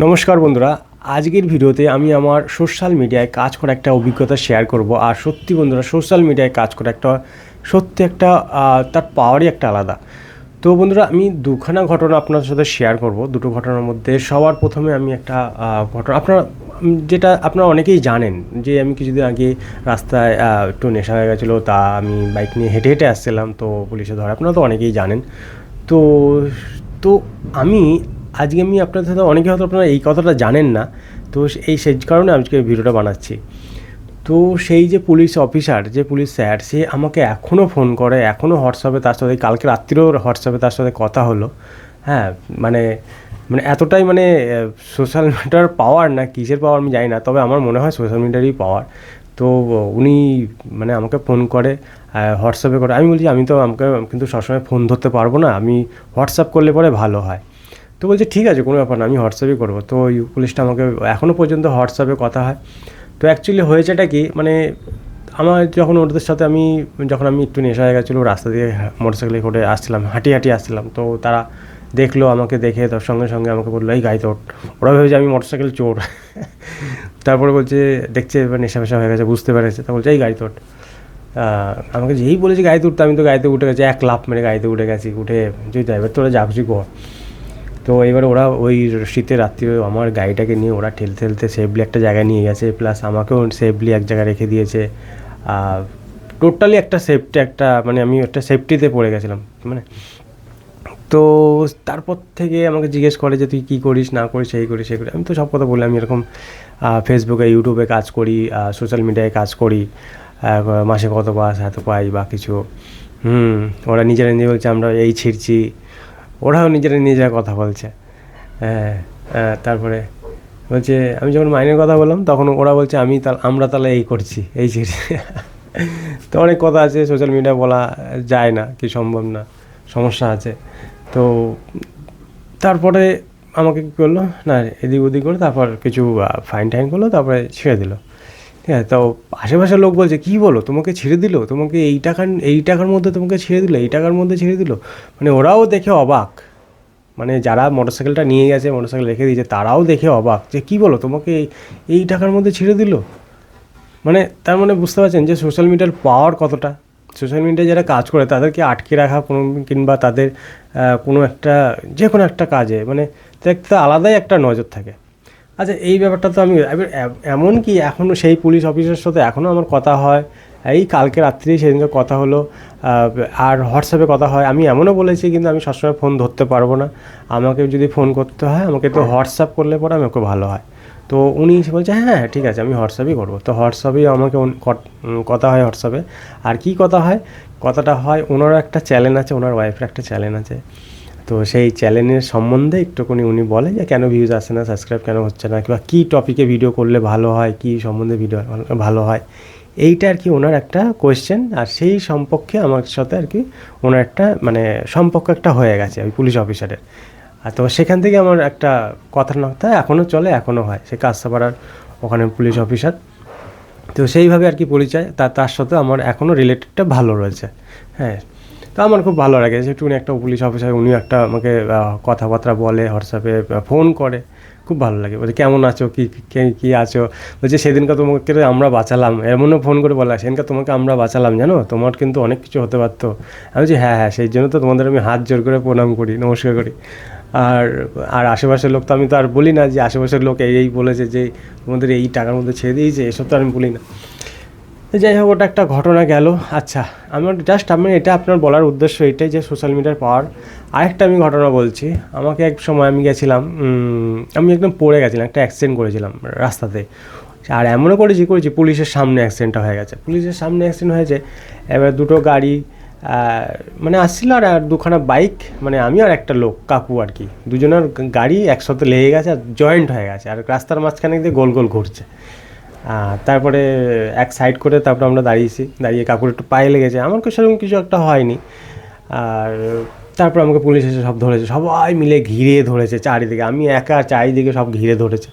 নমস্কার বন্ধুরা, আজকের ভিডিওতে আমি আমার সোশ্যাল মিডিয়ায় কাজ করা একটা অভিজ্ঞতা শেয়ার করব। আর সত্যি বন্ধুরা, সোশ্যাল মিডিয়ায় কাজ করা সত্যি একটা তার পাওয়ারই একটা আলাদা। তো বন্ধুরা, আমি দুখানা ঘটনা আপনাদের সাথে শেয়ার করব। দুটো ঘটনার মধ্যে সবার প্রথমে আমি একটা ঘটনা যেটা আপনারা অনেকেই জানেন যে আমি কিছুদিন আগে রাস্তায় একটু নেশা হয়ে গেছিলো, তা আমি বাইক নিয়ে হেঁটে হেঁটে আসছিলাম, তো পুলিশে ধরে। আপনারা তো অনেকেই জানেন। তো তো আমি আমি আপনাদের সাথে অনেকে হয়তো আপনারা এই কথাটা জানেন না। তো সেই কারণে আজকে ভিডিওটা বানাচ্ছি। তো সেই যে পুলিশ অফিসার, যে পুলিশ স্যার, সে আমাকে এখনও ফোন করে, এখনও হোয়াটসঅ্যাপে তার সাথে, কালকে রাত্রিরেও হোয়াটসঅ্যাপে তার সাথে কথা হলো। হ্যাঁ, মানে মানে এতটাই সোশ্যাল মিডিয়ার পাওয়ার, না কিসের পাওয়ার আমি জানি না, তবে আমার মনে হয় সোশ্যাল মিডিয়ারই পাওয়ার। তো উনি আমাকে ফোন করে, হোয়াটসঅ্যাপে করে। আমি বলছি আমাকে কিন্তু সবসময় ফোন ধরতে পারবো না, আমি হোয়াটসঅ্যাপ করলে পরে ভালো হয়। তো বলছে ঠিক আছে, কোনো ব্যাপার না, আমি হোয়াটসঅ্যাপই করবো। তো ওই পুলিশটা আমাকে এখনও পর্যন্ত হোয়াটসঅ্যাপে কথা হয়। তো অ্যাকচুয়ালি হয়েছেটা কি, আমার যখন আমি একটু নেশা হয়ে গেছিলো, রাস্তা দিয়ে মোটরসাইকেলে করে আসছিলাম, হাঁটিয়ে আসছিলাম। তো তারা দেখলো, আমাকে দেখে তার সঙ্গে সঙ্গে আমাকে বললো, এই গাড়িতে ওঠ। ওরা ভেবেছে আমি মোটরসাইকেল চোর। তারপরে বলছে, দেখছে এবার নেশা ফেশা হয়ে গেছে, বুঝতে পেরেছে। তা বলছে এই গাড়িতে ওঠ। আমাকে যেই বলেছে গাড়িতে উঠতে, আমি তো গাড়িতে উঠে গেছি, এক লাফ মেরে গাড়িতে উঠে গেছি। উঠে যে ড্রাইভার, তোরা যা খুশি কর। তো এবার ওরা ওই শীতের রাত্রে আমার গাড়িটাকে নিয়ে ওরা ঠেলতে সেফলি একটা জায়গায় নিয়ে গেছে, প্লাস আমাকেও সেফলি এক জায়গায় রেখে দিয়েছে। টোটালি আমি একটা সেফটিতে পড়ে গেছিলাম। তো তারপর থেকে আমাকে জিজ্ঞেস করে যে তুই কী করিস না করিস, এই করিস সেই করিস। আমি তো সব কথা বলি, আমি এরকম ফেসবুকে, ইউটিউবে কাজ করি, সোশ্যাল মিডিয়ায় কাজ করি, মাসে কত পাস, এত পাই বা কিছু। ওরা নিজেরা নিজে বলছে আমরা এই ছিঁড়ছি, ওরাও নিজেরা কথা বলছে। হ্যাঁ, তারপরে বলছে, আমি যখন মাইনের কথা বললাম তখন ওরা বলছে আমরা তাহলে এই করছি, এই ছিঁড়ছি। তো অনেক কথা আছে, সোশ্যাল মিডিয়া বলা যায় না, কি সম্ভব না, সমস্যা আছে। তো তারপরে আমাকে কী করলো না, এদিক ওদিক করে তারপর কিছু ফাইন টাইন করলো, তারপরে ছেড়ে দিল। ঠিক আছে। তো আশেপাশের লোক বলছে, কী বলো, তোমাকে ছেড়ে দিল, তোমাকে এই টাকার মধ্যে তোমাকে ছেড়ে দিল, এই টাকার মধ্যে ছেড়ে দিল। ওরাও দেখে অবাক, যারা মোটরসাইকেলটা নিয়ে গেছে, মোটরসাইকেল রেখে দিয়েছে, তারাও দেখে অবাক যে কী বলো, তোমাকে এই টাকার মধ্যে ছেড়ে দিল। তার বুঝতে পারছেন যে সোশ্যাল মিডিয়ার পাওয়ার কতটা। সোশ্যাল মিডিয়ায় যারা কাজ করে তাদেরকে আটকে রাখা কিংবা তাদের যে কোনো একটা কাজে দেখতে আলাদাই একটা নজর থাকে। আচ্ছা, এই ব্যাপারটা তো আমি এমনকি এখনও সেই পুলিশ অফিসারের সাথে এখনও আমার কথা হয়। এই কালকে রাত্রেই সেদিনকে কথা হলো, আর হোয়াটসঅ্যাপে কথা হয়। আমি এমনও বলেছি, কিন্তু আমি সবসময় ফোন ধরতে পারবো না, আমাকে যদি ফোন করতে হয় আমাকে তো হোয়াটসঅ্যাপ করলে পরে আমাকে ভালো হয়। তো উনি বলছে হ্যাঁ ঠিক আছে, আমি হোয়াটসঅ্যাপই করবো। তো হোয়াটসঅ্যাপেই আমাকে কথা হয় হোয়াটসঅ্যাপে। আর কি কথা হয়, কথাটা হয়, ওনারও একটা চ্যানেল আছে, ওনার ওয়াইফের একটা চ্যানেল আছে। তো সেই চ্যানেলের সম্বন্ধে একটুখানি উনি বলে যে কেন ভিউজ আসে না, সাবস্ক্রাইব কেন হচ্ছে না, কিংবা কী টপিকে ভিডিও করলে ভালো হয়, কী সম্বন্ধে ভিডিও ভালো হয়, এইটা আর কি ওনার একটা কোয়েশ্চেন। আর সেই সম্পর্কে আমার সাথে আর কি ওনার একটা সম্পর্ক একটা হয়ে গেছে ওই পুলিশ অফিসারের। আর তো সেখান থেকে আমার একটা কথাবার্তা এখনও চলে, এখনও হয়। সে কাঁচরাপাড়ার ওখানে পুলিশ অফিসার। তো সেইভাবে আর কি পরিচয়, তার সাথে আমার এখনও রিলেটেডটা ভালো রয়েছে। হ্যাঁ, তো আমার খুব ভালো লাগে যে উনি একটা পুলিশ অফিসার, উনি আমাকে কথাবার্তা বলে, হোয়াটসঅ্যাপে ফোন করে, খুব ভালো লাগে। বলছে কেমন আছো, কী আছো। বলছে সেদিনকে তোমাকে আমরা বাঁচালাম, এমনও ফোন করে বলা, সেদিনকে তোমাকে আমরা বাঁচালাম, জানো তোমার কিন্তু অনেক কিছু হতে পারতো। আমি বলছি হ্যাঁ, সেই জন্য তো তোমাদের আমি হাত জোর করে প্রণাম করি, নমস্কার করি। আর আর আশেপাশের লোক তো আমি তো আর বলি না যে আশেপাশের লোক এই বলেছে যে তোমাদের এই টাকার মধ্যে ছেড়ে দিয়েছে, এসব তো আমি বলি না। যাই হোক, ওটা একটা ঘটনা গেল। আচ্ছা, আমি এটা আপনার বলার উদ্দেশ্য এটাই যে সোশ্যাল মিডিয়ার পাওয়ার। আরেকটা আমি ঘটনা বলছি। আমাকে এক সময় আমি গেছিলাম, আমি একদম পড়ে গেছিলাম, একটা অ্যাক্সিডেন্ট করেছিলাম রাস্তাতে। আর এমনও করেছি পুলিশের সামনে অ্যাক্সিডেন্টটা হয়ে গেছে। পুলিশের সামনে অ্যাক্সিডেন্ট হয়েছে, এবার দুটো গাড়ি আসছিল, আর দুখানা বাইক, আমি আর একটা লোক কাকু আর কি, দুজনের গাড়ি একসাথে লেগে গেছে আর জয়েন্ট হয়ে গেছে, আর রাস্তার মাঝখানে দিয়ে গোল গোল ঘুরছে। তারপরে এক সাইড করে তারপরে আমরা দাঁড়িয়ে কাকুর একটু পায়ে লেগেছে, আমার সেরকম কিছু একটা হয়নি। আর তারপর আমাকে পুলিশ এসে সব ধরেছে, সবাই মিলে ঘিরে ধরেছে চারিদিকে, আমি একা, চারিদিকে সব ঘিরে ধরেছে।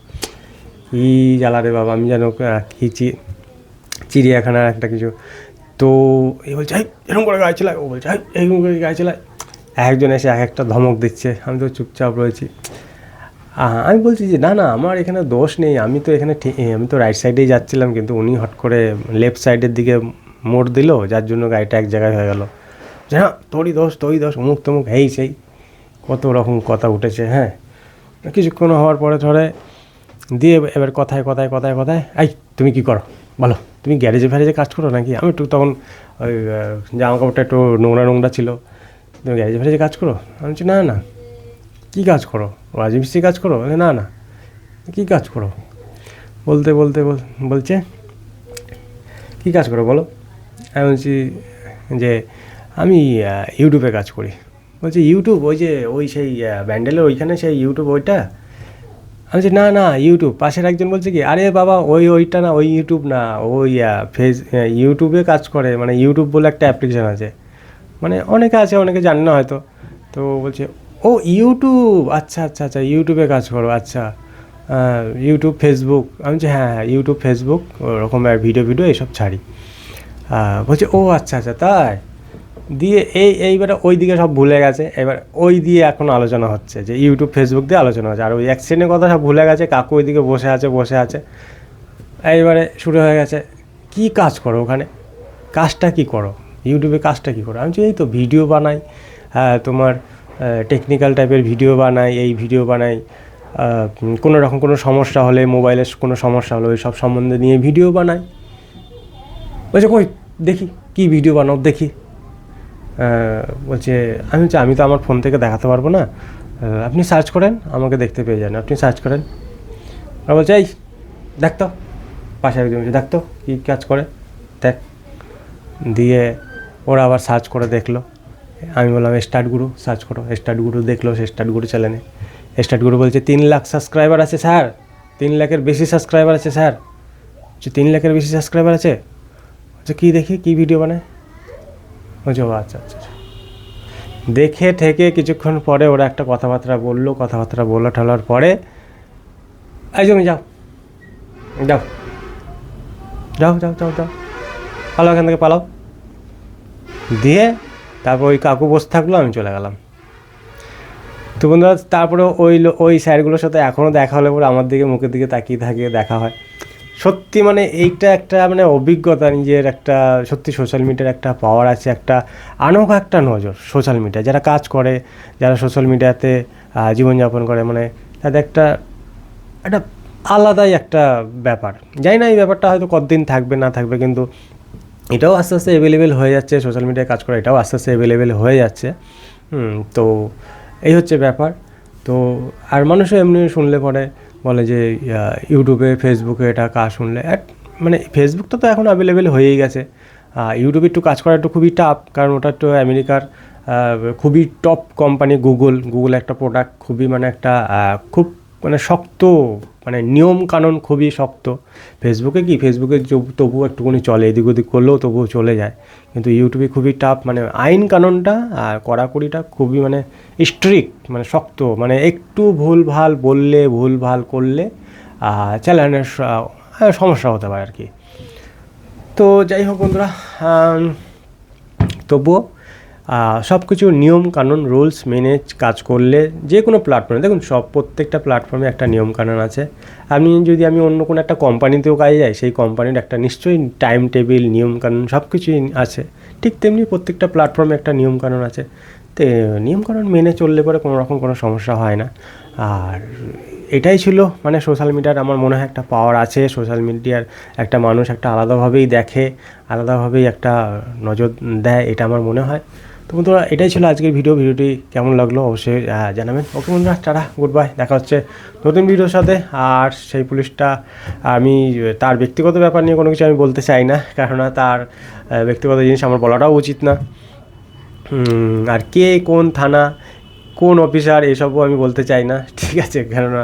কী জ্বালা রে বাবা, আমি যেন কি চিড়িয়াখানার একটা কিছু। তো এই বলছে এরকম করে গাড়ি চালায়, ও বলছে এরকম করে গাড়ি চালায়। একজন এসে এক একটা ধমক দিচ্ছে, আমি তো চুপচাপ রয়েছি। আমি বলছি যে না না আমার এখানে দোষ নেই, আমি তো এখানে আমি তো রাইট সাইডেই যাচ্ছিলাম, কিন্তু উনি হট করে লেফট সাইডের দিকে মোড় দিল, যার জন্য গাড়িটা এক জায়গায় হয়ে গেল। যে হ্যাঁ তোরই দোষ অমুক তমুক এই সেই কত রকম কথা উঠেছে। হ্যাঁ, কিছুক্ষণ হওয়ার পরে ধরে দিয়ে এবার কথায় এই তুমি কী করো বলো, তুমি গ্যারেজে ফ্যারেজে কাজ করো নাকি? আমি একটু তখন ওই জামা কাপড়টা একটু নোংরা ছিল, তুমি গ্যারেজে ফ্যারেজে কাজ করো? আমি বলছি না না। কী কাজ করো? রাজমিস্ত্রি কাজ করো? না না। কী কাজ করো? বলছে কী কাজ করো বলো? আমি বলছি যে আমি ইউটিউবে কাজ করি। বলছি ইউটিউব ওই যে ওই সেই ব্যান্ডেলের ওইখানে সেই ইউটিউব ওইটা? আমি বলছি না না ইউটিউব। পাশের একজন বলছে কি আরে বাবা ওইটা না, ওই ইউটিউব না, ওই ইউটিউবে কাজ করে, মানে ইউটিউব বলে একটা অ্যাপ্লিকেশান আছে, মানে অনেকে আছে অনেকে জানে না হয়তো। তো বলছে ও ইউটিউব, আচ্ছা ইউটিউবে কাজ করো, আচ্ছা ইউটিউব ফেসবুক। আমি বলছি হ্যাঁ ইউটিউব ফেসবুক ওরকম ভিডিও এইসব ছাড়ি। বলছে ও আচ্ছা তাই। দিয়ে এইবারে ওই দিকে সব ভুলে গেছে, এবার ওই দিয়ে এখন আলোচনা হচ্ছে যে ইউটিউব ফেসবুক দিয়ে আলোচনা হচ্ছে, আর ওই অ্যাক্সিডেন্টের কথা সব ভুলে গেছে। কাকু ওইদিকে বসে আছে। এইবারে শুরু হয়ে গেছে কি কাজ করো ওখানে, কাজটা কি করো ইউটিউবে, কাজটা কী করো? আমি বলছি এই তো ভিডিও বানাই, তোমার টেকনিক্যাল টাইপের ভিডিও বানাই, এই ভিডিও বানাই, কোনো রকম কোনো সমস্যা হলে, মোবাইলের কোনো সমস্যা হলে ওই সব সম্বন্ধে নিয়ে ভিডিও বানাই। বলছে কই দেখি কী ভিডিও বানাও দেখি। বলছে আমি তো আমার ফোন থেকে দেখাতে পারবো না, আপনি সার্চ করেন আমাকে দেখতে পেয়ে যান, আপনি সার্চ করেন। আর বলছে এই দেখতো, পাশে একজন বলছে দেখতো কী কাজ করে দেখ। দিয়ে ওরা আবার সার্চ করে দেখলো। আমি বললাম স্টার্ট গুরু সার্চ করো, স্টার্ট গুরু দেখলো, সে স্টার্ট গুরু চ্যানেলে। স্টার্ট গুরু বলছে 3 লাখ সাবস্ক্রাইবার আছে স্যার, 3 লাখের বেশি সাবস্ক্রাইবার আছে স্যার। বলছে 3 লাখের বেশি সাবস্ক্রাইবার আছে? আচ্ছা কী দেখি কী ভিডিও বানায়? বলছে ও আচ্ছা। দেখে ঠেকে কিছুক্ষণ পরে ওরা একটা কথাবার্তা বললো ঠলার পরে এই তুমি যাও পালাও এখান থেকে পালাও। দিয়ে তারপর ওই কাকু বসে থাকলো, আমি চলে গেলাম। তো বন্ধুরা তারপরে ওই স্যারগুলোর সাথে এখনও দেখা হলে পরে আমার দিকে মুখের দিকে তাকিয়ে থাকে, দেখা হয়। সত্যি মানে এইটা একটা মানে অভিজ্ঞতা, নিজের একটা সত্যি সোশ্যাল মিডিয়ার একটা পাওয়ার আছে, একটা আনোখা একটা নজর সোশ্যাল মিডিয়া যারা কাজ করে, যারা সোশ্যাল মিডিয়াতে জীবনযাপন করে, মানে তাদের একটা আলাদাই একটা ব্যাপার। জানি না এই ব্যাপারটা হয়তো কতদিন থাকবে না থাকবে, কিন্তু এটাও আস্তে আস্তে অ্যাভেলেবেল হয়ে যাচ্ছে, সোশ্যাল মিডিয়ায় কাজ করা এটাও আস্তে আস্তে অ্যাভেলেবেল হয়ে যাচ্ছে। তো এই হচ্ছে ব্যাপার। তো আর মানুষও এমনি শুনলে পরে বলে যে ইউটিউবে ফেসবুকে এটা কাজ শুনলে মানে ফেসবুকটা তো এখন অ্যাভেলেবেল হয়েই গেছে, ইউটিউবে একটু কাজ করা একটু খুবই টাফ, কারণ ওটা একটু আমেরিকার খুবই টপ কোম্পানি গুগল একটা প্রোডাক্ট, খুবই মানে একটা খুব মানে শক্ত, মানে নিয়ম কানুন খুবই শক্ত। ফেসবুকে তবুও একটুখানি চলে, এদিক ওদিক করলেও তবুও চলে যায়, কিন্তু ইউটিউবে খুবই টাফ, মানে আইন কানুনটা আর কড়াকড়িটা খুবই মানে স্ট্রিক্ট, মানে শক্ত, মানে একটু ভুলভাল বললে ভুলভাল করলে চ্যানেলের সমস্যা হতে পারে আর কি। তো যাই হোক বন্ধুরা, তবুও সব কিছু নিয়ম কানুন রুলস মেনে কাজ করলে যে কোনো প্ল্যাটফর্মে দেখুন প্রত্যেকটা প্ল্যাটফর্মে একটা নিয়ম কানুন আছে। আমি অন্য কোনো একটা কোম্পানিতেও কাজে যাই, সেই কোম্পানির একটা নিশ্চয়ই টাইম টেবিল নিয়ম কানুন সব কিছুই আছে, ঠিক তেমনি প্রত্যেকটা প্ল্যাটফর্মে একটা নিয়ম কানুন আছে। তো নিয়ম কানুন মেনে চললে পরে কোনো রকম কোনো সমস্যা হয় না। আর এটাই ছিল মানে সোশ্যাল মিডিয়ার আমার মনে হয় একটা পাওয়ার আছে, সোশ্যাল মিডিয়ার একটা মানুষ একটা আলাদাভাবেই দেখে, আলাদাভাবেই একটা নজর দেয়, এটা আমার মনে হয়। তো বন্ধুরা এটাই ছিল আজকের ভিডিওটি কেমন লাগলো অবশ্যই জানাবেন। ওকে বন্ধুরা টাটা, গুড বাই, দেখা হচ্ছে নতুন ভিডিওর সাথে। আর সেই পুলিশটা আমি তার ব্যক্তিগত ব্যাপার নিয়ে কোনো কিছু আমি বলতে চাই না, কেননা তার ব্যক্তিগত জিনিস আমার বলাটাও উচিত না। আর কে কোন থানা কোন অফিসার এসবও আমি বলতে চাই না, ঠিক আছে, কেননা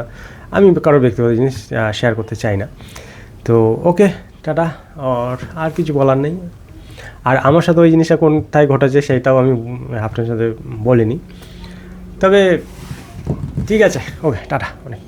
আমি কারোর ব্যক্তিগত জিনিস শেয়ার করতে চাই না। তো ওকে টাটা, আর কিছু বলার নেই। আর আমার সাথে ওই জিনিসটা কোনটায় ঘটেছে সেটাও আমি আপনার সাথে বলিনি, তবে ঠিক আছে, ওকে টাটা, অনেক